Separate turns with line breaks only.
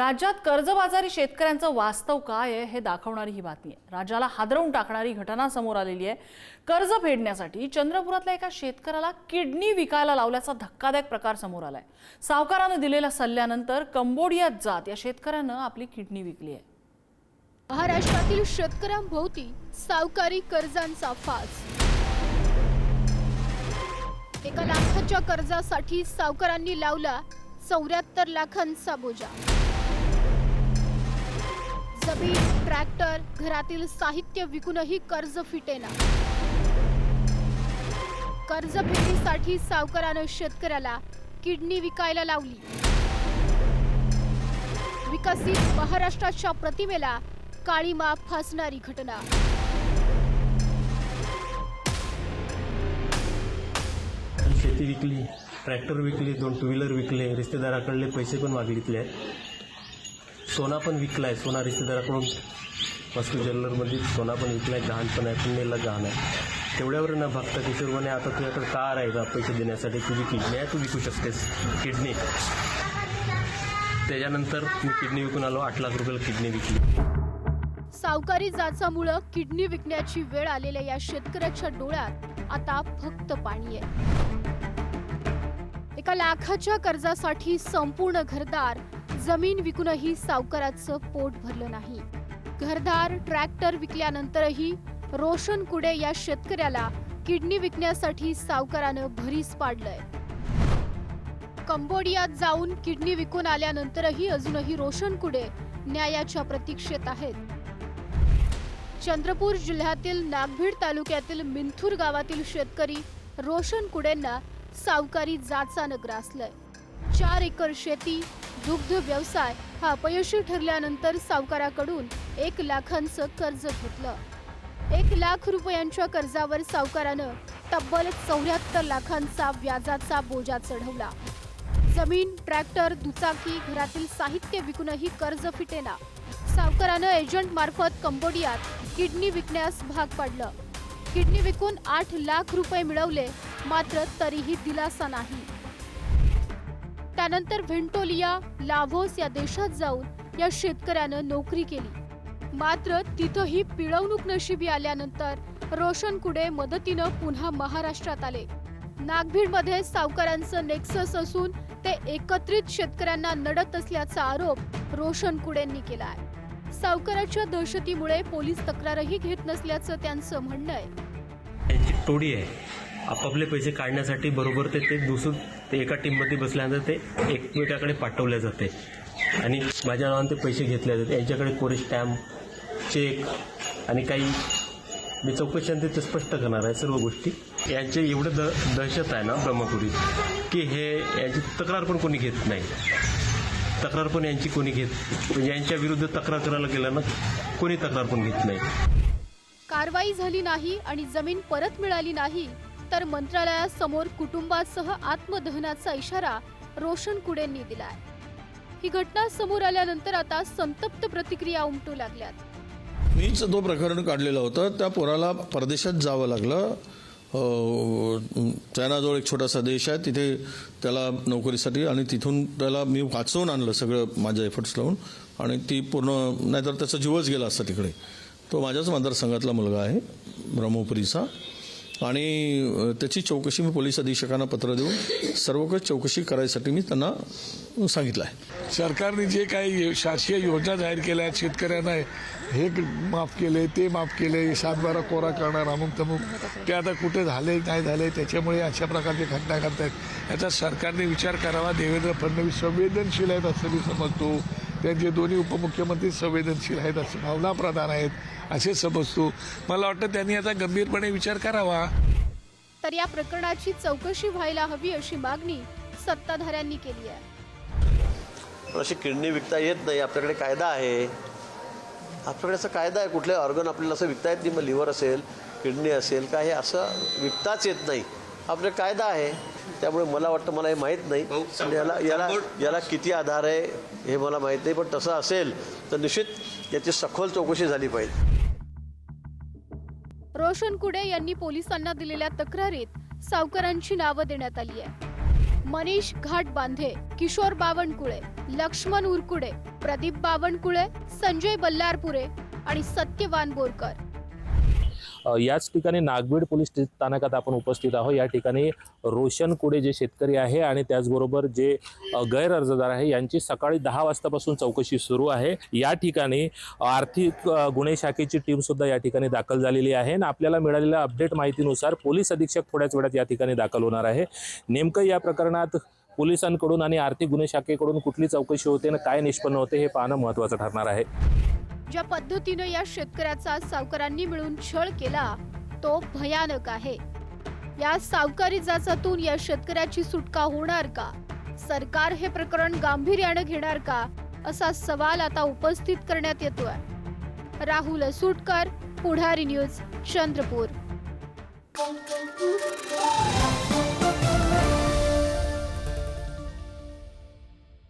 राज्यात कर्जबाजारी शेतकऱ्यांचं वास्तव काय आहे हे दाखवणारी ही बातमी आहे। राज्याला हादरवून टाकणारी घटना समोर आलेली आहे। कर्ज फेडण्यासाठी चंद्रपुरातल्या एका शेतकऱ्याला किडनी विकायला लावल्याचा धक्कादायक प्रकार समोर आलाय। सावकाराने दिलेल्या सल्ल्यानंतर कंबोडियात जात या शेतकऱ्यानं आपली किडनी विकली आहे।
महाराष्ट्रातील शेतकऱ्यांभोवती सावकारी कर्जांचा फास। 1 लाखाच्या कर्जासाठी सावकारांनी लावला 74 लाखांचा बोजा। जमीन, ट्रॅक्टर, घरातील साहित्य विकूनही कर्ज फिटेना। कर्ज फेडीसाठी सावकारानं शेतकऱ्याला किडनी विकायला लावली। विकसित महाराष्ट्राच्या प्रतिमेला काळीमा फासणारी घटना।
शेती विकली, ट्रॅक्टर विकली, 2 टू व्हीलर विकले, रिश्तेदाराकडले पैसे पण मागितले। सोना पण विकलाय, सोना रिश्तेदाराकडून वस्तू ज्वेलरमध्ये सोना पण विकलाय, गहाण पण आहे, पुण्याला गहाण आहे। तेवढ्यावर न भागता किशोर म्हणे आता तुझ्याकडे कार आहे का पैसे देण्यासाठी, तुझी किडनी आहे, तू विकू शकतेस किडनी। त्याच्यानंतर मी किडनी विकून आलो, 8 लाख रुपयाला किडनी विकली।
सावकारी जाचामुळे किडनी विकण्याची वेळ आलेल्या या शेतकऱ्याच्या डोळ्यात आता फक्त पाणी आहे। 1 लाखाच्या कर्जासाठी संपूर्ण घरदार, जमीन विकूनही सावकाराचं पोट भरलं नाही। घरदार, ट्रॅक्टर विकल्यानंतरही रोशन कुडे या शेतकऱ्याला किडनी विकण्यासाठी सावकारानं भरीस पाडलंय। कंबोडियात जाऊन किडनी विकून आल्यानंतरही अजूनही रोशन कुडे न्यायाच्या प्रतीक्षेत आहेत। चंद्रपूर जिल्ह्यातील नागभीड तालुक्यातील मिंथूर गावातील शेतकरी रोशन कुडेंना सावकारी जाचानं ग्रासलंय। 4 एकर शेती, दुग्ध व्यवसाय हा अपयशी ठरल्यानंतर सावकाराकडून 1 लाखांचं कर्ज घेतलं। 1 लाख रुपयांच्या कर्जावर सावकारानं तब्बल 74 लाखांचा व्याजाचा बोजा चढवला। जमीन, ट्रॅक्टर, दुचाकी, घरातील साहित्य विकूनही कर्ज फिटेना। सावकारानं एजंट मार्फत कंबोडियात किडनी विकण्यास भाग पाडलं। किडनी विकून 8 लाख रुपये मिळवले, मात्र तरीही दिलासा नाही। त्यानंतर व्हेंटोलिया, लाव्होस या देशात जाऊन या शेतकऱ्यानं नोकरी केली, मात्र तिथंही पिळवणूक नशिबी आल्यानंतर रोशन कुडे मदतीनं पुन्हा महाराष्ट्रात आले। नागभीडमध्ये सावकारांचं नेक्सस असून ते एकत्रित शेतकऱ्यांना नडत असल्याचा आरोप रोशन कुडेंनी केलाय। सावकाराच्या दहशतीमुळे पोलीस तक्रारही घेत नसल्याचं त्यांचं म्हणणं आहे।
त्यांची टोळी आहे, आपापले पैसे काढण्यासाठी बरोबर ते एका टीममध्ये बसल्यानंतर ते एकमेकाकडे पाठवले जाते आणि माझ्या नावाने ते पैसे घेतले जाते। यांच्याकडे कोरी स्टॅम्प, चेक आणि काही मी चौकशी ते स्पष्ट करणार आहे सर्व गोष्टी। यांचे एवढं दहशत आहे ना ब्रह्मपुरीत की हे यांची तक्रार पण कोणी घेत नाही। तक्रार पण यांची कोणी घेत, म्हणजे यांच्या विरुद्ध तक्रार करायला गेलं ना कोणी तक्रार पण घेत नाही।
कारवाई झाली नाही आणि जमीन परत मिळाली नाही तर मंत्रालयासमोर कुटुंबासह आत्मदहनाचा इशारा रोशन कुडेंनी दिलाय। ही घटना समोर आल्यानंतर आता संतप्त प्रतिक्रिया उमटू लागल्यात।
मीच तो प्रकरण काढलेला होता, त्या पोराला परदेशात जावं लागलं। चायनाजवळ एक छोटासा देश आहे, तिथे त्याला नोकरीसाठी, आणि तिथून त्याला मी वाचवून आणलं सगळं माझ्या एफर्ट्स लावून, आणि ती पूर्ण, नाहीतर त्याचा जीवच गेला असता तिकडे। तो माझ्याच मतदारसंघातला मुलगा आहे, ब्रह्मपुरीचा, आणि त्याची चौकशी मी पोलीस अधीक्षकांना पत्र देऊन सर्वकष चौकशी करायसाठी मी त्यांना सांगितलं आहे।
सरकारने जे काही शासकीय योजना जाहीर केल्या आहेत, शेतकऱ्यांना हे माफ केले, ते माफ केले, 7/12 कोरा करणार, अमुक तमुक, ते आता कुठे झाले नाही झाले, त्याच्यामुळे अशा प्रकारचे घटना घडतायत। याचा सरकारने विचार करावा। देवेंद्र फडणवीस संवेदनशील आहेत असं मी समजतो, त्यांचे दोन्ही उपमुख्यमंत्री संवेदनशील आहेत, असं भावनाप्रधान आहेत असे समजतो। मला वाटतं त्यांनी आता गंभीरपणे विचार करावा।
तर या प्रकरणाची चौकशी व्हायला हवी अशी मागणी सत्ताधाऱ्यांनी केली आहे।
अशी किडनी विकता येत नाही, आपल्याकडे कायदा आहे, आपल्याकडे असा कायदा आहे, कुठले ऑर्गन आपल्याला असं विकता येत नाही। मग लिव्हर असेल, किडनी असेल, काय हे असं विकताच येत नाही, आपल्याकडे कायदा आहे। त्यामुळे मला वाटतं, मला हे माहीत नाही याला किती आधार आहे हे मला माहीत नाही, पण तसं असेल तर निश्चित याची सखोल चौकशी झाली पाहिजे।
रोशन कुडे यांनी पोलिसांना दिलेल्या तक्रारीत सावकारांची नावं देण्यात आली आहे। मनीष घाटबांधे, किशोर बावनकुळे, लक्ष्मण उरकुडे, प्रदीप बावनकुळे, संजय बल्लारपुरे आणि सत्यवान बोरकर।
याच ठिकाणी नागभीड पोलीस स्थानकात आपण उपस्थित आहोत। या ठिकाणी रोशन कुडे जे शेतकरी आहे आणि त्याचबरोबर जे गैर अर्जदार आहे यांची सकाळी 10 वाजतापासून चौकशी सुरू आहे। या ठिकाणी आर्थिक गुन्हे शाखेची टीम सुद्धा या ठिकाणी दाखल झालेली आहे आणि आपल्याला मिळालेल्या अपडेट माहितीनुसार पोलीस अधीक्षक थोड्याच वेळात या ठिकाणी दाखल होणार आहे। नेमकं या प्रकरणात पोलिसांकडून आणि आर्थिक गुन्हे शाखेकडून कुठली चौकशी होते आणि काय निष्पन्न होते हे पाहणं महत्त्वाचं ठरणार आहे।
ज्या पद्धतीने या शेतकऱ्याचा सावकारांनी मिळून छळ केला तो भयानक आहे। या सावकारी जाचातून या शेतकऱ्याची सुटका होणार का? सरकार हे प्रकरण गांभीर्याने घेणार का? असा सवाल आता उपस्थित करण्यात येतोय। राहुल सुटकर, पुढारी न्यूज, चंद्रपूर।